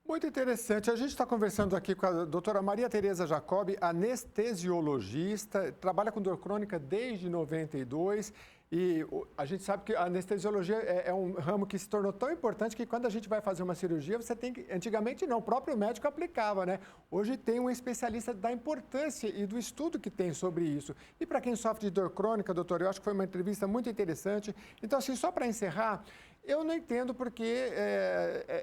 Muito interessante. A gente está conversando aqui com a doutora Maria Tereza Jacobi, anestesiologista, trabalha com dor crônica desde 92. E a gente sabe que a anestesiologia é um ramo que se tornou tão importante que quando a gente vai fazer uma cirurgia, você tem que... Antigamente não, o próprio médico aplicava, né? Hoje tem um especialista da importância e do estudo que tem sobre isso. E para quem sofre de dor crônica, doutor, eu acho que foi uma entrevista muito interessante. Então, assim, só para encerrar, eu não entendo porque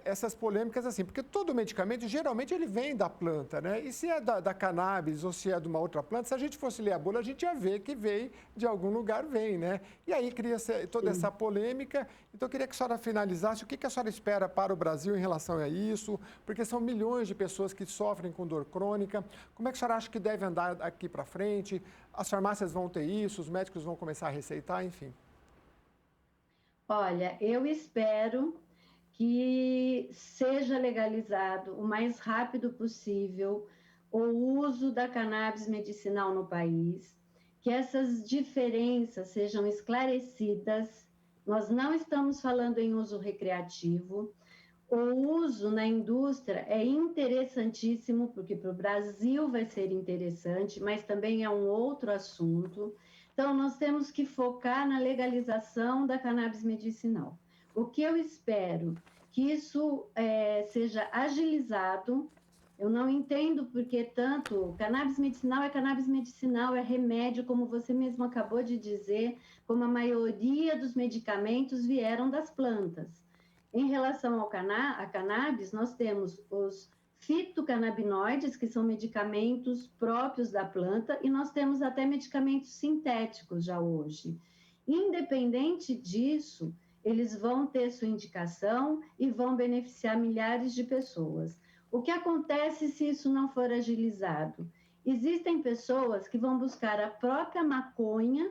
essas polêmicas assim, porque todo medicamento, geralmente, ele vem da planta, né? E se é da cannabis ou se é de uma outra planta, se a gente fosse ler a bula, a gente ia ver que veio de algum lugar, vem, né? E aí cria toda essa polêmica. Então, eu queria que a senhora finalizasse. O que a senhora espera para o Brasil em relação a isso? Porque são milhões de pessoas que sofrem com dor crônica. Como é que a senhora acha que deve andar aqui para frente? As farmácias vão ter isso, os médicos vão começar a receitar, enfim. Olha, eu espero que seja legalizado o mais rápido possível o uso da cannabis medicinal no país, que essas diferenças sejam esclarecidas. Nós não estamos falando em uso recreativo. O uso na indústria é interessantíssimo, porque para o Brasil vai ser interessante, mas também é um outro assunto. Então, nós temos que focar na legalização da cannabis medicinal. O que eu espero que isso seja agilizado. Eu não entendo porque tanto cannabis medicinal, é remédio, como você mesmo acabou de dizer, como a maioria dos medicamentos vieram das plantas. Em relação ao cannabis, nós temos os fitocannabinoides, que são medicamentos próprios da planta, e nós temos até medicamentos sintéticos já hoje. Independente disso, eles vão ter sua indicação e vão beneficiar milhares de pessoas. O que acontece se isso não for agilizado? Existem pessoas que vão buscar a própria maconha,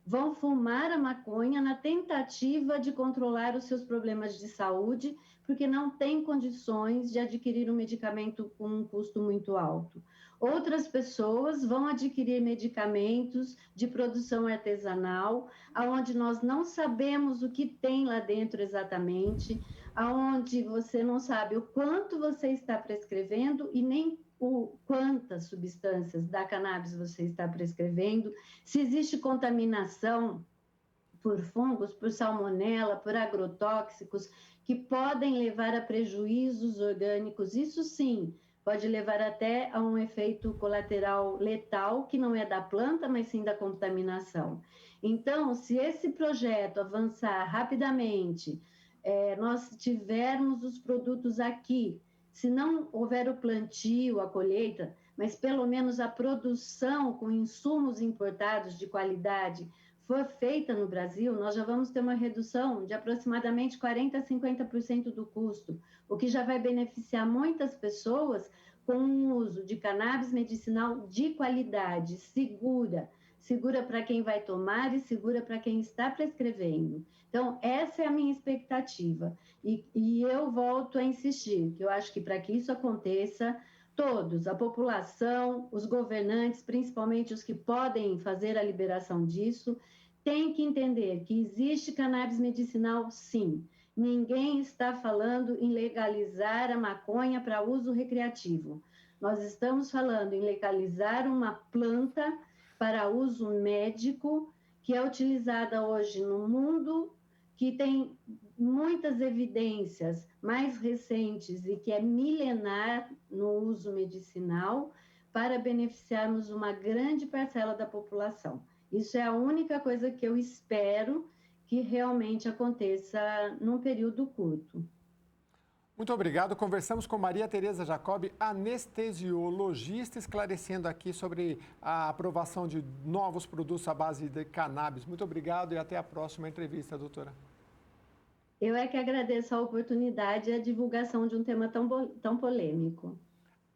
vão fumar a maconha na tentativa de controlar os seus problemas de saúde, porque não tem condições de adquirir um medicamento com um custo muito alto. Outras pessoas vão adquirir medicamentos de produção artesanal, onde nós não sabemos o que tem lá dentro exatamente, onde você não sabe o quanto você está prescrevendo e nem quantas substâncias da cannabis você está prescrevendo, se existe contaminação por fungos, por salmonela, por agrotóxicos, que podem levar a prejuízos orgânicos. Isso sim, pode levar até a um efeito colateral letal, que não é da planta, mas sim da contaminação. Então, se esse projeto avançar rapidamente, nós tivermos os produtos aqui, se não houver o plantio, a colheita, mas pelo menos a produção com insumos importados de qualidade for feita no Brasil, nós já vamos ter uma redução de aproximadamente 40% a 50% do custo, o que já vai beneficiar muitas pessoas com o uso de cannabis medicinal de qualidade, segura para quem vai tomar e segura para quem está prescrevendo. Então, essa é a minha expectativa. E eu volto a insistir, que eu acho que para que isso aconteça, todos, a população, os governantes, principalmente os que podem fazer a liberação disso, têm que entender que existe cannabis medicinal, sim. Ninguém está falando em legalizar a maconha para uso recreativo. Nós estamos falando em legalizar uma planta para uso médico, que é utilizada hoje no mundo, que tem muitas evidências mais recentes e que é milenar no uso medicinal, para beneficiarmos uma grande parcela da população. Isso é a única coisa que eu espero que realmente aconteça num período curto. Muito obrigado. Conversamos com Maria Tereza Jacob, anestesiologista, esclarecendo aqui sobre a aprovação de novos produtos à base de cannabis. Muito obrigado e até a próxima entrevista, doutora. Eu é que agradeço a oportunidade e a divulgação de um tema tão polêmico.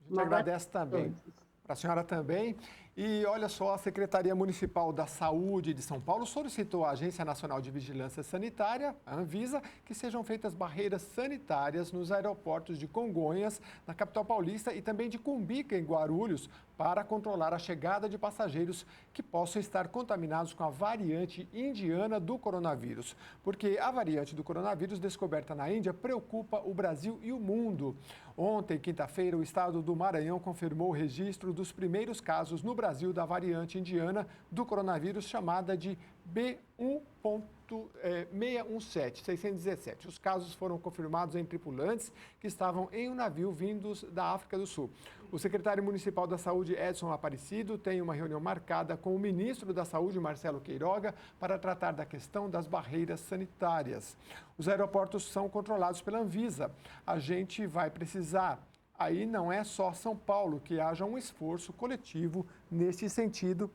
A gente agradece também. Para a senhora também. E olha só, a Secretaria Municipal da Saúde de São Paulo solicitou à Agência Nacional de Vigilância Sanitária, a Anvisa, que sejam feitas barreiras sanitárias nos aeroportos de Congonhas, na capital paulista, e também de Cumbica, em Guarulhos, para controlar a chegada de passageiros que possam estar contaminados com a variante indiana do coronavírus. Porque a variante do coronavírus descoberta na Índia preocupa o Brasil e o mundo. Ontem, quinta-feira, o estado do Maranhão confirmou o registro dos primeiros casos no Brasil da variante indiana do coronavírus, chamada de B1.617. Os casos foram confirmados em tripulantes que estavam em um navio vindos da África do Sul. O secretário municipal da Saúde, Edson Aparecido, tem uma reunião marcada com o ministro da Saúde, Marcelo Queiroga, para tratar da questão das barreiras sanitárias. Os aeroportos são controlados pela Anvisa. A gente vai precisar. Aí não é só São Paulo que haja um esforço coletivo nesse sentido,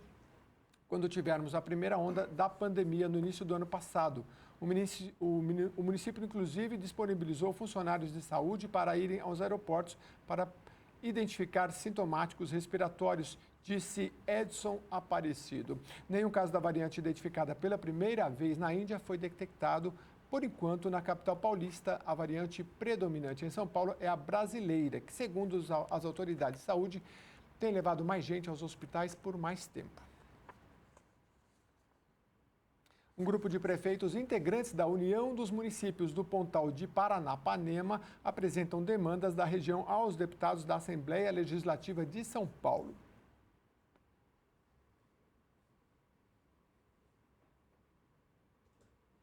quando tivermos a primeira onda da pandemia no início do ano passado. O município, inclusive, disponibilizou funcionários de saúde para irem aos aeroportos para identificar sintomáticos respiratórios, disse Edson Aparecido. Nenhum caso da variante identificada pela primeira vez na Índia foi detectado. Por enquanto, na capital paulista, a variante predominante em São Paulo é a brasileira, que, segundo as autoridades de saúde, tem levado mais gente aos hospitais por mais tempo. Um grupo de prefeitos integrantes da União dos Municípios do Pontal de Paranapanema apresentam demandas da região aos deputados da Assembleia Legislativa de São Paulo.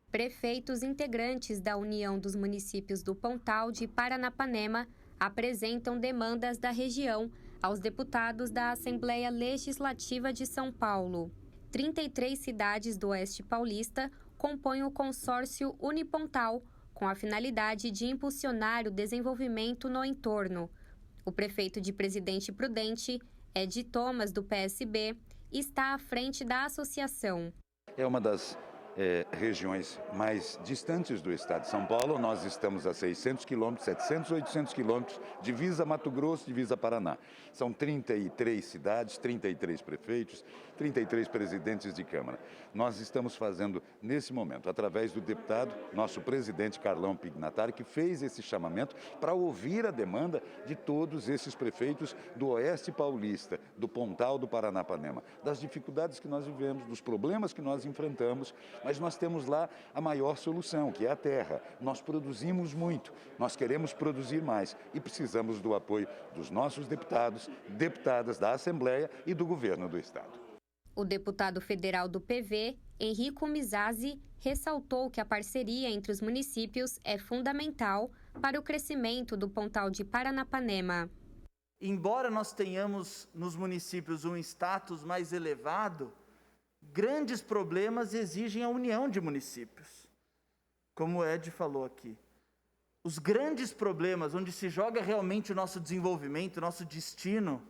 Prefeitos integrantes da União dos Municípios do Pontal de Paranapanema apresentam demandas da região aos deputados da Assembleia Legislativa de São Paulo. 33 cidades do Oeste Paulista compõem o consórcio Unipontal, com a finalidade de impulsionar o desenvolvimento no entorno. O prefeito de Presidente Prudente, Edi Thomas, do PSB, está à frente da associação. É uma das regiões mais distantes do estado de São Paulo. Nós estamos a 600 quilômetros, 700, 800 quilômetros, divisa Mato Grosso, divisa Paraná. São 33 cidades, 33 prefeitos, 33 presidentes de Câmara. Nós estamos fazendo, nesse momento, através do deputado, nosso presidente Carlão Pignatari, que fez esse chamamento para ouvir a demanda de todos esses prefeitos do Oeste Paulista, do Pontal do Paranapanema, das dificuldades que nós vivemos, dos problemas que nós enfrentamos, mas nós temos lá a maior solução, que é a terra. Nós produzimos muito, nós queremos produzir mais e precisamos do apoio dos nossos deputados, deputadas da Assembleia e do governo do Estado. O deputado federal do PV, Henrico Mizazzi, ressaltou que a parceria entre os municípios é fundamental para o crescimento do Pontal de Paranapanema. Embora nós tenhamos nos municípios um status mais elevado, grandes problemas exigem a união de municípios, como o Ed falou aqui. Os grandes problemas, onde se joga realmente o nosso desenvolvimento, o nosso destino,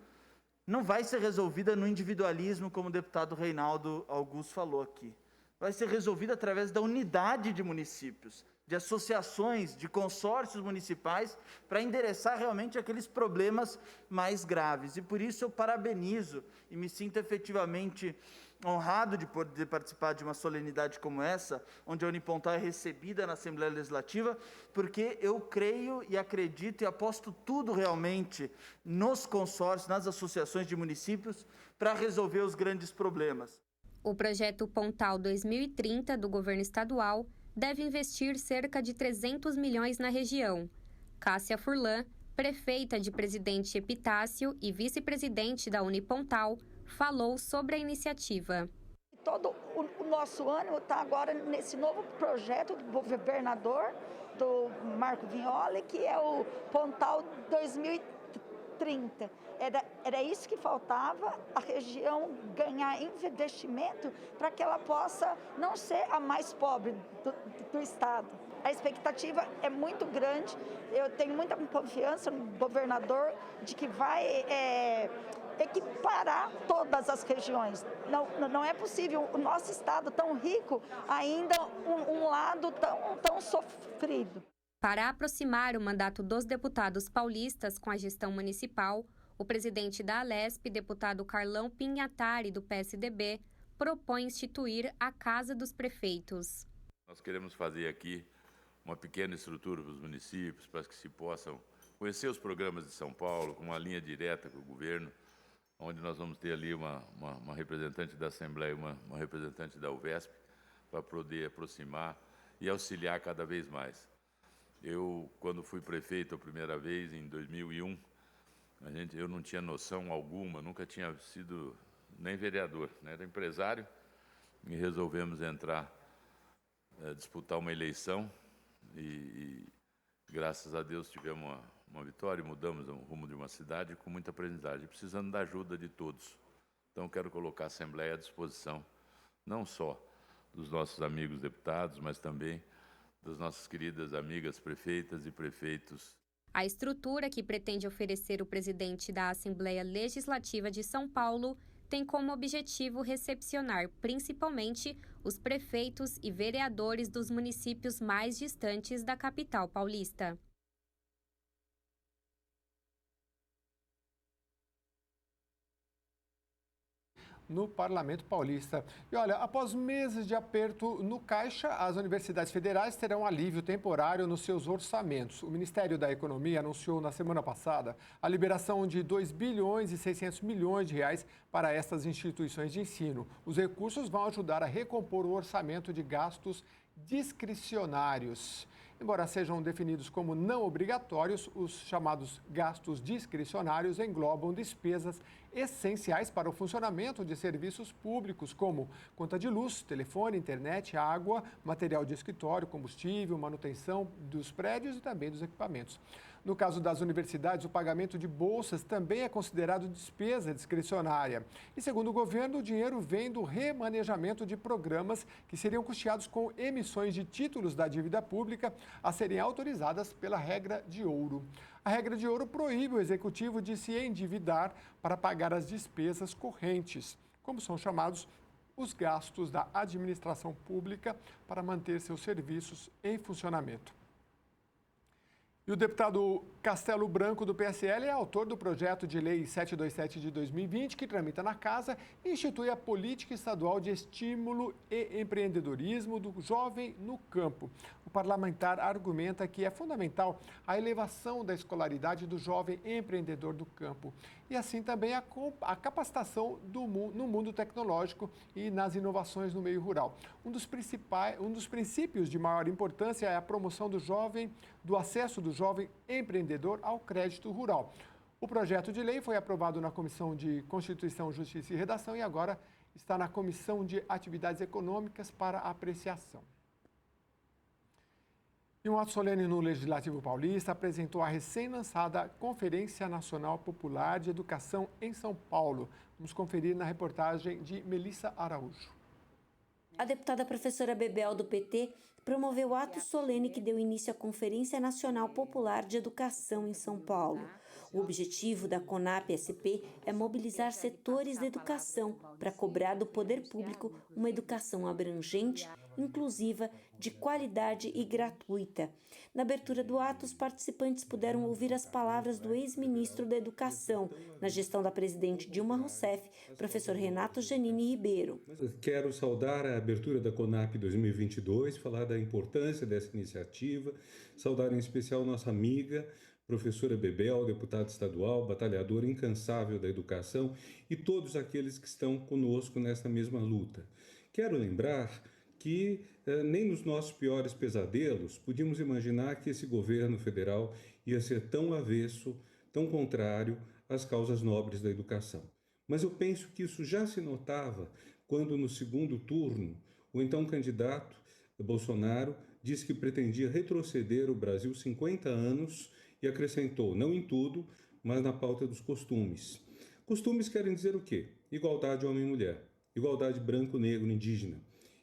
não vai ser resolvida no individualismo, como o deputado Reinaldo Augusto falou aqui. Vai ser resolvida através da unidade de municípios, de associações, de consórcios municipais, para endereçar realmente aqueles problemas mais graves. E por isso eu parabenizo e me sinto efetivamente honrado de poder participar de uma solenidade como essa, onde a Unipontal é recebida na Assembleia Legislativa, porque eu creio e acredito e aposto tudo realmente nos consórcios, nas associações de municípios, para resolver os grandes problemas. O projeto Pontal 2030 do governo estadual deve investir cerca de 300 milhões na região. Cássia Furlan, prefeita de Presidente Epitácio e vice-presidente da Unipontal, falou sobre a iniciativa. Todo o nosso ânimo está agora nesse novo projeto do governador, do Marco Vignoli, que é o Pontal 2030. Era isso que faltava, a região ganhar investimento para que ela possa não ser a mais pobre do estado. A expectativa é muito grande, eu tenho muita confiança no governador de que vai equiparar todas as regiões. Não é possível o nosso estado tão rico, ainda um lado tão sofrido. Para aproximar o mandato dos deputados paulistas com a gestão municipal, o presidente da Alesp, deputado Carlão Pignatari, do PSDB, propõe instituir a Casa dos Prefeitos. Nós queremos fazer aqui uma pequena estrutura para os municípios, para que se possam conhecer os programas de São Paulo, com uma linha direta com o governo, onde nós vamos ter ali uma representante da Assembleia, uma representante da UVESP, para poder aproximar e auxiliar cada vez mais. Eu, quando fui prefeito a primeira vez, em 2001, eu não tinha noção alguma, nunca tinha sido nem vereador, né? Era empresário, e resolvemos disputar uma eleição e graças a Deus tivemos uma vitória e mudamos o rumo de uma cidade com muita aprendizagem, precisando da ajuda de todos. Então, quero colocar a Assembleia à disposição, não só dos nossos amigos deputados, mas também das nossas queridas amigas prefeitas e prefeitos. A estrutura que pretende oferecer o presidente da Assembleia Legislativa de São Paulo tem como objetivo recepcionar principalmente os prefeitos e vereadores dos municípios mais distantes da capital paulista. No Parlamento Paulista. E olha, após meses de aperto no caixa, as universidades federais terão alívio temporário nos seus orçamentos. O Ministério da Economia anunciou na semana passada a liberação de 2 bilhões e 600 milhões de reais para estas instituições de ensino. Os recursos vão ajudar a recompor o orçamento de gastos discricionários. Embora sejam definidos como não obrigatórios, os chamados gastos discricionários englobam despesas essenciais para o funcionamento de serviços públicos, como conta de luz, telefone, internet, água, material de escritório, combustível, manutenção dos prédios e também dos equipamentos. No caso das universidades, o pagamento de bolsas também é considerado despesa discricionária. E, segundo o governo, o dinheiro vem do remanejamento de programas que seriam custeados com emissões de títulos da dívida pública a serem autorizadas pela regra de ouro. A regra de ouro proíbe o executivo de se endividar para pagar as despesas correntes, como são chamados os gastos da administração pública para manter seus serviços em funcionamento. E o deputado Castelo Branco, do PSL, é autor do projeto de lei 727 de 2020, que tramita na Casa e institui a política estadual de estímulo e empreendedorismo do jovem no campo. O parlamentar argumenta que é fundamental a elevação da escolaridade do jovem empreendedor do campo e assim também a capacitação no mundo tecnológico e nas inovações no meio rural. Um dos princípios de maior importância é a promoção do acesso do jovem empreendedor ao crédito rural. O projeto de lei foi aprovado na Comissão de Constituição, Justiça e Redação e agora está na Comissão de Atividades Econômicas para apreciação. E um ato solene no Legislativo Paulista apresentou a recém-lançada Conferência Nacional Popular de Educação em São Paulo. Vamos conferir na reportagem de Melissa Araújo. A deputada professora Bebel, do PT, promoveu o ato solene que deu início à Conferência Nacional Popular de Educação em São Paulo. O objetivo da CONAP-SP é mobilizar setores da educação para cobrar do poder público uma educação abrangente, inclusiva, de qualidade e gratuita. Na abertura do ato, os participantes puderam ouvir as palavras do ex-ministro da Educação, na gestão da presidente Dilma Rousseff, professor Renato Giannini Ribeiro. Quero saudar a abertura da CONAP 2022, falar da importância dessa iniciativa, saudar em especial nossa amiga, professora Bebel, deputada estadual, batalhadora incansável da educação e todos aqueles que estão conosco nessa mesma luta. Quero lembrar que nem nos nossos piores pesadelos podíamos imaginar que esse governo federal ia ser tão avesso, tão contrário às causas nobres da educação. Mas eu penso que isso já se notava quando, no segundo turno, o então candidato Bolsonaro disse que pretendia retroceder o Brasil 50 anos e acrescentou, não em tudo, mas na pauta dos costumes. Costumes querem dizer o quê? Igualdade homem e mulher, igualdade branco, negro, indígena,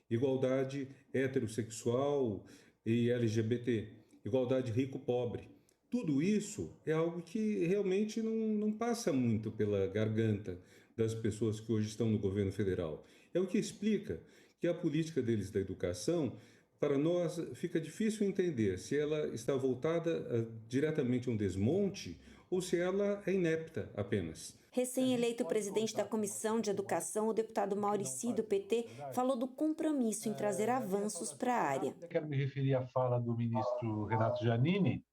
igualdade heterossexual e LGBT, igualdade rico-pobre. Tudo isso é algo que realmente não passa muito pela garganta das pessoas que hoje estão no governo federal. É o que explica que a política deles da educação, para nós, fica difícil entender se ela está voltada diretamente a um desmonte ou se ela é inepta apenas. Recém-eleito presidente da Comissão de Educação, o deputado Maurici, do PT, falou do compromisso em trazer avanços para a área. Quero me referir à fala do ministro Renato Giannini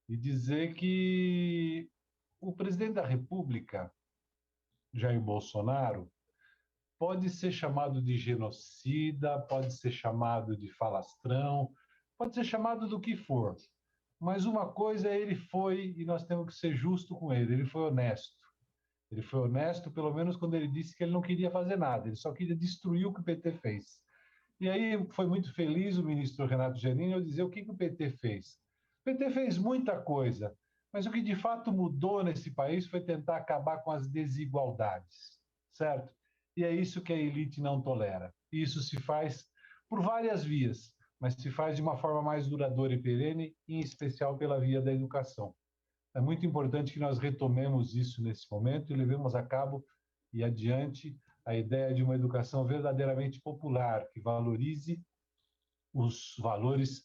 e dizer que o presidente da República, Jair Bolsonaro, pode ser chamado de genocida, pode ser chamado de falastrão, pode ser chamado do que for. Mas uma coisa ele foi, e nós temos que ser justos com ele foi honesto. Ele foi honesto, pelo menos quando ele disse que ele não queria fazer nada, ele só queria destruir o que o PT fez. E aí foi muito feliz o ministro Renato Giannini ao dizer o que o PT fez. O PT fez muita coisa, mas o que de fato mudou nesse país foi tentar acabar com as desigualdades, certo? E é isso que a elite não tolera. E isso se faz por várias vias, mas se faz de uma forma mais duradoura e perene, em especial pela via da educação. É muito importante que nós retomemos isso nesse momento e levemos a cabo e adiante a ideia de uma educação verdadeiramente popular, que valorize os valores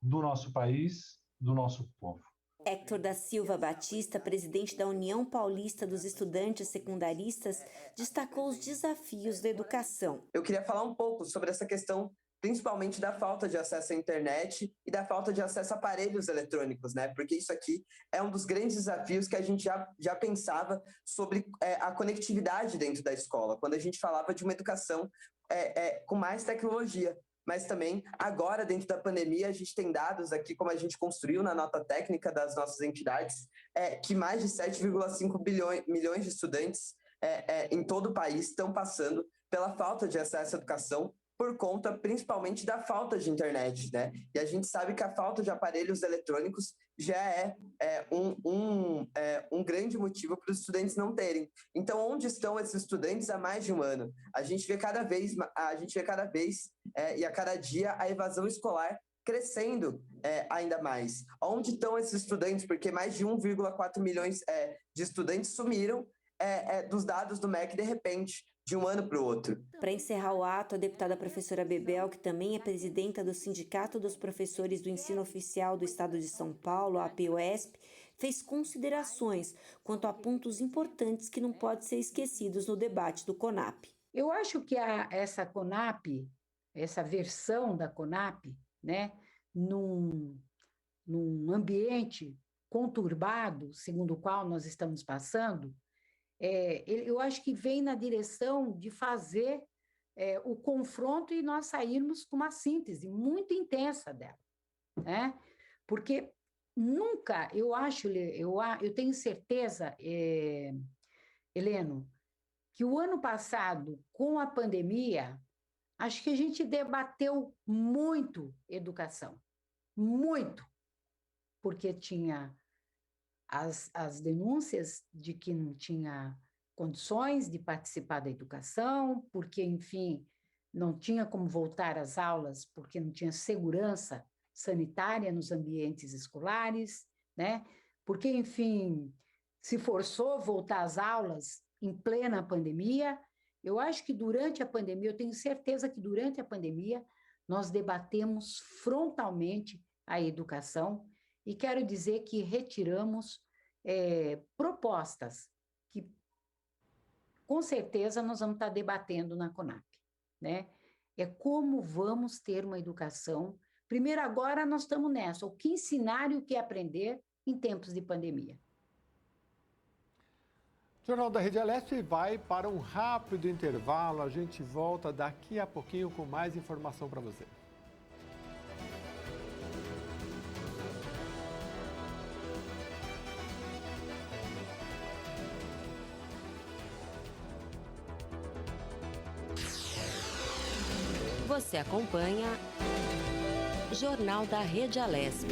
do nosso país, do nosso povo. Héctor da Silva Batista, presidente da União Paulista dos Estudantes Secundaristas, destacou os desafios da educação. Eu queria falar um pouco sobre essa questão, principalmente da falta de acesso à internet e da falta de acesso a aparelhos eletrônicos, né? Porque isso aqui é um dos grandes desafios que a gente já pensava sobre a conectividade dentro da escola, quando a gente falava de uma educação com mais tecnologia. Mas também, agora, dentro da pandemia, a gente tem dados aqui, como a gente construiu na nota técnica das nossas entidades, que mais de 7,5 milhões de estudantes em todo o país estão passando pela falta de acesso à educação, por conta principalmente da falta de internet, né? E a gente sabe que a falta de aparelhos eletrônicos já é um grande motivo para os estudantes não terem. Então, onde estão esses estudantes há mais de um ano? A gente vê cada vez e a cada dia a evasão escolar crescendo ainda mais. Onde estão esses estudantes? Porque mais de 1,4 milhões de estudantes sumiram dos dados do MEC de repente, de um ano para o outro. Para encerrar o ato, a deputada professora Bebel, que também é presidenta do Sindicato dos Professores do Ensino Oficial do Estado de São Paulo, a APOESP, fez considerações quanto a pontos importantes que não podem ser esquecidos no debate do CONAP. Eu acho que essa CONAP, essa versão da CONAP, né, num ambiente conturbado, segundo o qual nós estamos passando, eu acho que vem na direção de fazer o confronto e nós sairmos com uma síntese muito intensa dela, né? Porque nunca, eu tenho certeza, Heleno, que o ano passado, com a pandemia, acho que a gente debateu muito educação, muito, porque tinha as denúncias de que não tinha condições de participar da educação, porque, enfim, não tinha como voltar às aulas, porque não tinha segurança sanitária nos ambientes escolares, né? Porque, enfim, se forçou voltar às aulas em plena pandemia. Eu acho que durante a pandemia, eu tenho certeza que durante a pandemia, nós debatemos frontalmente a educação e quero dizer que retiramos propostas que, com certeza, nós vamos estar debatendo na CONAP, né? É como vamos ter uma educação. Primeiro, agora nós estamos nessa, o que ensinar e o que aprender em tempos de pandemia. O Jornal da Rede Alesp vai para um rápido intervalo. A gente volta daqui a pouquinho com mais informação para você. Você acompanha Jornal da Rede Alesp.